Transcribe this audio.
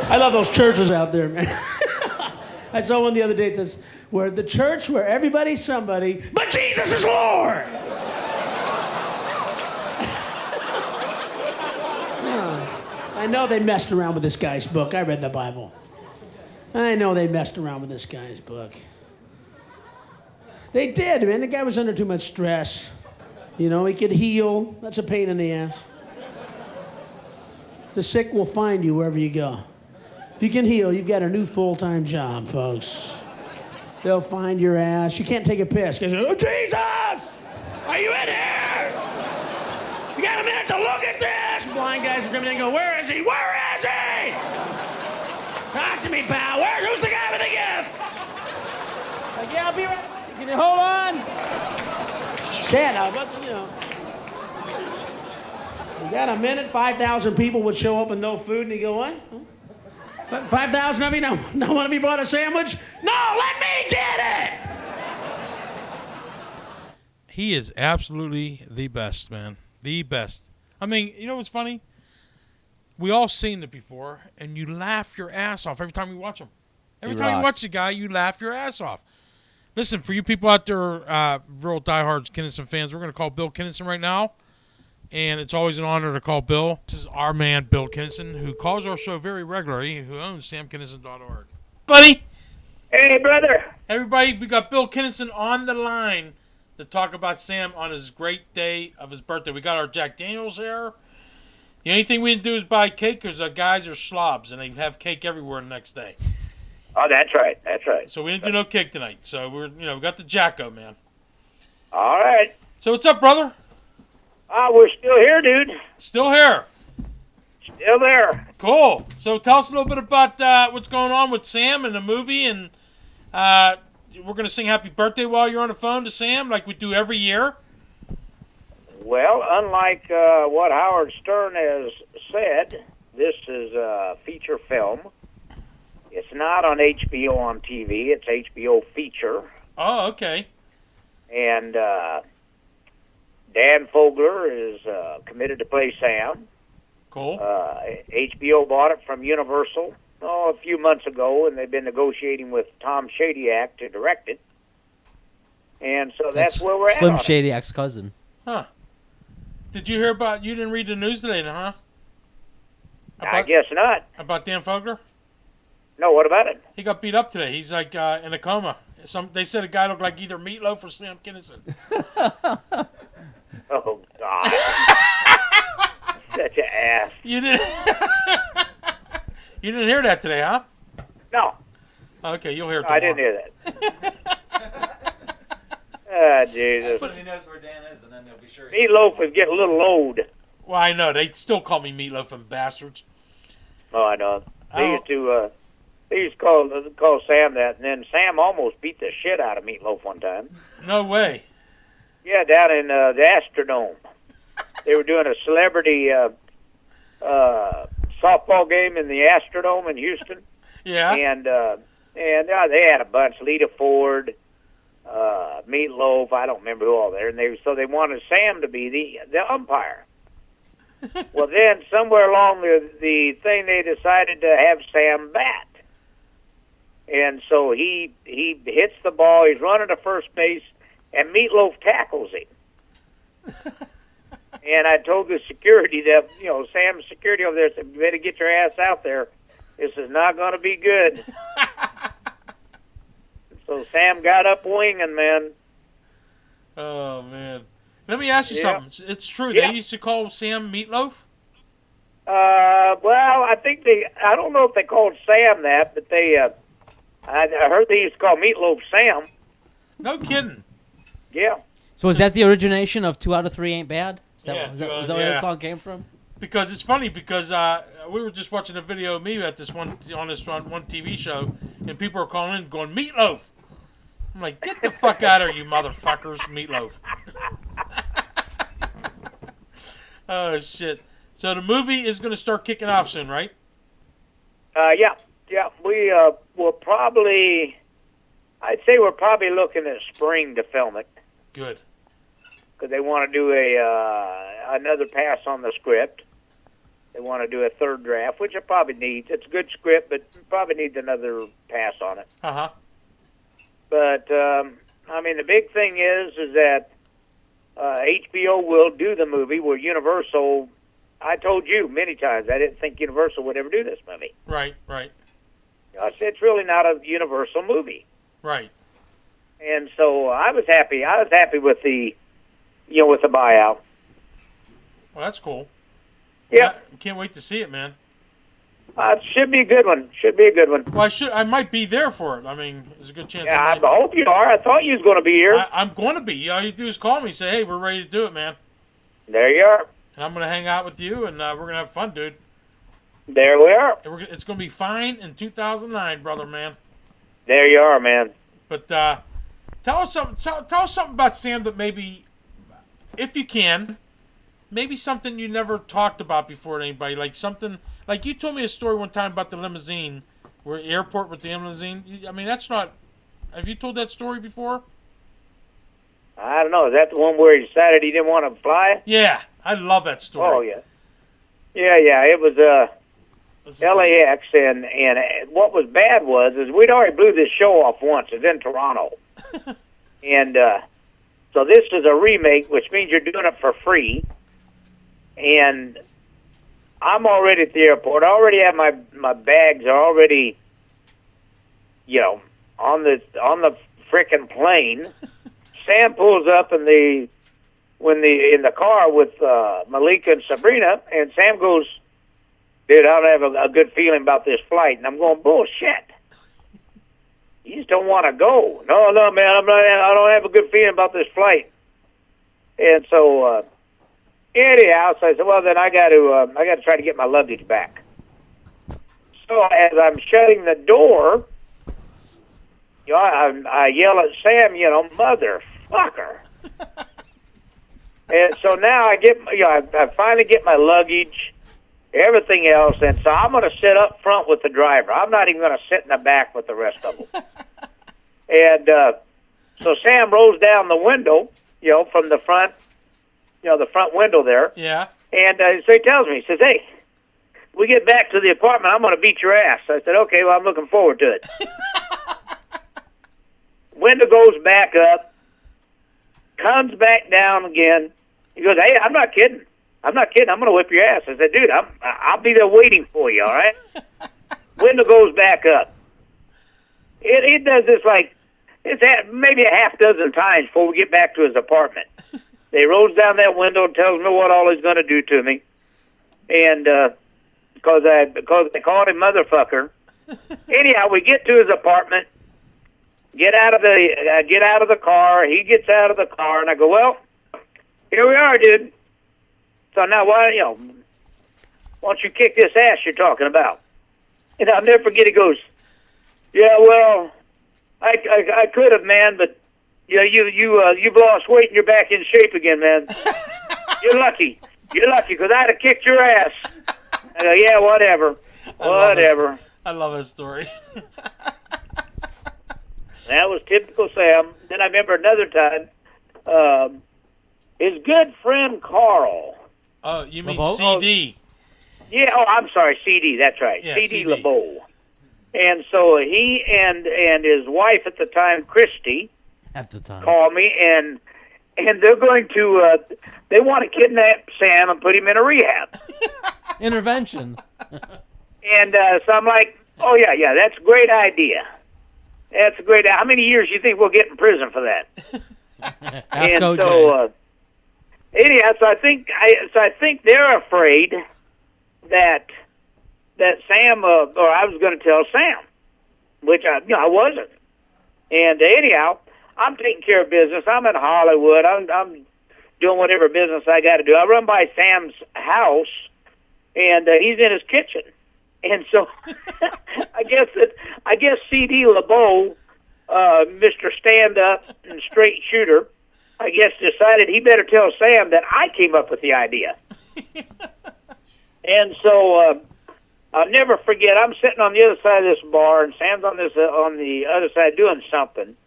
I love those churches out there, man. I saw one the other day. It says, "Where the church where everybody's somebody, but Jesus is Lord." I know they messed around with this guy's book. I read the Bible. I know they messed around with this guy's book. They did, man. The guy was under too much stress. You know, he could heal. That's a pain in the ass. The sick will find you wherever you go. If you can heal, you've got a new full-time job, folks. They'll find your ass. You can't take a piss. Because, "Oh, Jesus! Are you in here? You got a minute to look at this?" Blind guys are coming in and go, "Where is he? Where is he? Talk to me, pal. Who's the guy with the gift?" Like, "Yeah, I'll be right. Can you hold on?" Shit, you know. You got a minute, 5,000 people would show up with no food, and you go, "What? 5,000 of you? Now one of you brought a sandwich? No, let me get it!" He is absolutely the best, man. The best. I mean, you know what's funny? We all seen it before, and you laugh your ass off every time you watch him. Every time you watch the guy, you laugh your ass off. Listen, for you people out there, real diehards, Kinison fans, we're going to call Bill Kinison right now. And it's always an honor to call Bill. This is our man, Bill Kinison, who calls our show very regularly, who owns samkinison.org. Buddy! Hey, brother! Everybody, we got Bill Kinison on the line to talk about Sam on his great day of his birthday. We got our Jack Daniels here. The only thing we didn't do is buy cake because our guys are slobs and they have cake everywhere the next day. Oh, that's right. That's right. So we didn't do no cake tonight. So we got the Jacko, man. All right. So what's up, brother? We're still here, dude. Still here. Still there. Cool. So tell us a little bit about what's going on with Sam and the movie, and we're going to sing happy birthday while you're on the phone to Sam like we do every year. Well, unlike what Howard Stern has said, this is a feature film. It's not on HBO on TV. It's HBO feature. Oh, okay. And Dan Fogler is committed to play Sam. Cool. HBO bought it from Universal a few months ago, and they've been negotiating with Tom Shadyac to direct it. And so that's where we're Slim at. Shadyac's cousin. Huh. Did you hear about, you didn't read the news today, huh? I guess not. About Dan Fogler? No, what about it? He got beat up today. He's like in a coma. They said a guy looked like either Meatloaf or Sam Kinison. Oh, God. Such an ass. You didn't You didn't hear that today, huh? No. Okay, you'll hear it tomorrow. I didn't hear that. Ah, Jesus. But he knows where Dan is, and then he'll be sure. Meatloaf is getting a little old. Well, I know. They still call me Meatloaf and bastards. Oh, I know. They used to call Sam that, and then Sam almost beat the shit out of Meatloaf one time. No way. Yeah, down in the Astrodome. They were doing a celebrity softball game in the Astrodome in Houston. Yeah. And they had a bunch. Lita Ford, Meatloaf, I don't remember who all there. And they wanted Sam to be the umpire. Well, then somewhere along the thing, they decided to have Sam bat. And so he hits the ball. He's running to first base, and Meatloaf tackles him. And I told the security that, Sam's security over there said, "You better get your ass out there. This is not going to be good." So Sam got up winging, man. Oh, man. Let me ask you something. It's true. Yeah. They used to call Sam Meatloaf? Well, I don't know if they called Sam that, but I heard they used to call Meatloaf Sam. No kidding. Yeah. So is that the origination of 2 Out of 3 Ain't Bad? Is that, Yeah, was that where that song came from? Because it's funny because we were just watching a video of me at this one TV show, and people are calling in going, "Meatloaf." I'm like, get the fuck out of here, you motherfuckers, Meatloaf. Oh, shit. So the movie is going to start kicking off soon, right? Yeah. We will probably, I'd say we're probably looking at spring to film it. Good. Because they want to do another pass on the script. They want to do a third draft, which it probably needs. It's a good script, but probably needs another pass on it. Uh-huh. But, I mean, the big thing is that HBO will do the movie where Universal, I told you many times, I didn't think Universal would ever do this movie. Right, right. I said, it's really not a Universal movie. Right. And so I was happy. I was happy with the, with the buyout. Well, that's cool. Yeah. Can't wait to see it, man. It should be a good one. Should be a good one. Well, I might be there for it. I mean, there's a good chance. Yeah, I hope you are. I thought you was going to be here. I'm going to be. All you do is call me, say, hey, we're ready to do it, man. There you are. And I'm going to hang out with you, and we're going to have fun, dude. There we are. It's going to be fine in 2009, brother, man. There you are, man. But tell us something about Sam that maybe, if you can, maybe something you never talked about before to anybody. Like something, like you told me a story one time about the limousine, where airport with the limousine. I mean, that's not. Have you told that story before? I don't know. Is that the one where he decided he didn't want to fly? Yeah, I love that story. Oh yeah. Yeah. It was LAX, and what was bad is we'd already blew this show off once. It's in Toronto, and so this is a remake, which means you're doing it for free. And I'm already at the airport. I already have my bags are already, on the frickin' plane. Sam pulls up in the car with Malika and Sabrina, and Sam goes, dude, I don't have a good feeling about this flight. And I'm going, bullshit. You just don't want to go. No, man, I don't have a good feeling about this flight. And so, anyhow, so I said, well, then I got to try to get my luggage back. So as I'm shutting the door, I yell at Sam, motherfucker. And so now I finally get my luggage, everything else, and so I'm going to sit up front with the driver. I'm not even going to sit in the back with the rest of them. And so Sam rolls down the window, from the front, the front window there. Yeah. And so he tells me, he says, hey, we get back to the apartment, I'm going to beat your ass. I said, okay, well, I'm looking forward to it. Window goes back up, comes back down again. He goes, hey, I'm not kidding. I'm going to whip your ass. I said, dude, I'll be there waiting for you, all right? Window goes back up. It does this it's maybe a half dozen times before we get back to his apartment. They rolls down that window and tells me what all he's going to do to me. And because they called him motherfucker. Anyhow, we get to his apartment, get out of the car. He gets out of the car, and I go, well, here we are, dude. So now, why don't you kick this ass you're talking about? And I'll never forget, he goes, yeah, well, I could have, man, but you've lost weight and you're back in shape again, man. You're lucky, because I'd have kicked your ass. I go, yeah, whatever. I love his story. That was typical Sam. Then I remember another time, his good friend Carl. Oh, you mean LeBeau? CD? Yeah, I'm sorry, CD, that's right. Yeah, CD CD. LeBeau. And so he and his wife at the time, Christy, At the time. call me, and they're going to, they want to kidnap Sam and put him in a rehab. Intervention. And so I'm like, oh, yeah, that's a great idea. That's a great idea. How many years do you think we'll get in prison for that? Ask And OJ. so, anyhow, so I think they're afraid that Sam, or I was going to tell Sam, which I wasn't. And anyhow, I'm taking care of business. I'm in Hollywood. I'm doing whatever business I got to do. I run by Sam's house, and he's in his kitchen. And so I guess CD LeBeau, Mr. Stand-Up and Straight Shooter, I guess decided he better tell Sam that I came up with the idea. And so I'll never forget, I'm sitting on the other side of this bar, and Sam's on the other side doing something.